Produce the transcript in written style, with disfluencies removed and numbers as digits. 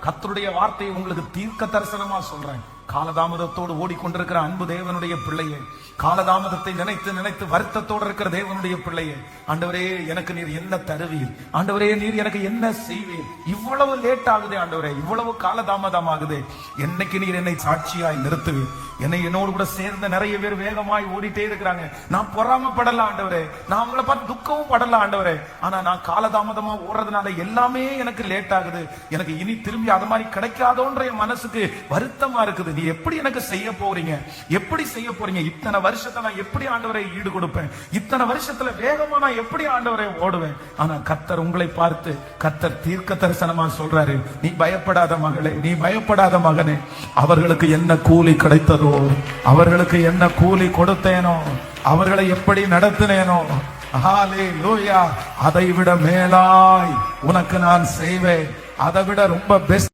கர்த்தருடைய வார்த்தையை உங்களுக்கு தீர்க்க தரிசனமா சொல்றேன். காலதாமதத்தோடு ஓடிக்கொண்டிருக்கிற அன்பு தேவனுடைய பிள்ளையே, காலதாமதத்தை நினைத்து நினைத்து வருத்தத்தோடு இருக்கிற தேவனுடைய பிள்ளையே, ஆண்டவரே எனக்கு நீர் என்ன தருவீர், ஆண்டவரே நீர் எனக்கு என்ன செய்வீர், இவ்வளவு லேட் ஆகுதே ஆண்டவரே, இவ்வளவு காலதாமதம் ஆகுதே, என்னைக்கு நீர் என்னை சாட்சியாய் நிறுத்துவீர். என்னோடு கூட சேர்ந்த நிறைய பேர் வேகமாய் ஓடிட்டே இருக்கிறாங்க. நான் பொறாமப்படல ஆண்டவரே, நான் அவங்கள பார்த்து துக்கமும் படல ஆண்டவரே, ஆனா நான் காலதாமதமா ஓடுறதுனால எல்லாமே எனக்கு லேட் ஆகுது. எனக்கு இனி திரும்பி அது மாதிரி கிடைக்காதோன்ற என் மனசுக்கு வருத்தமா இருக்குது. நீ எப்படி எனக்கு செய்ய போறீங்க, எப்படி செய்ய போறீங்க? இத்தனை வருஷத்தை நான் எப்படி ஆண்டவரை ஈடு கொடுப்பேன்? இத்தனை வருஷத்துல வேகமா நான் எப்படி ஆண்டவரை ஓடுவேன்? ஆனா கர்த்தர் உங்களை பார்த்து கர்த்தர் தீர்க்க தரிசனமா சொல்றாரு, நீ பயப்படாத மகளே, நீ பயப்படாத மகனே, அவர்களுக்கு என்ன கூலி கிடைத்ததோ, அவர்களுக்கு என்ன கூலி கொடுத்தேனோ, அவர்களை எப்படி நடத்தினேனோ, ஹalleluya, அதை விட மேலாய் உனக்கு நான் செய்வேன். அதை விட ரொம்ப பெஸ்ட்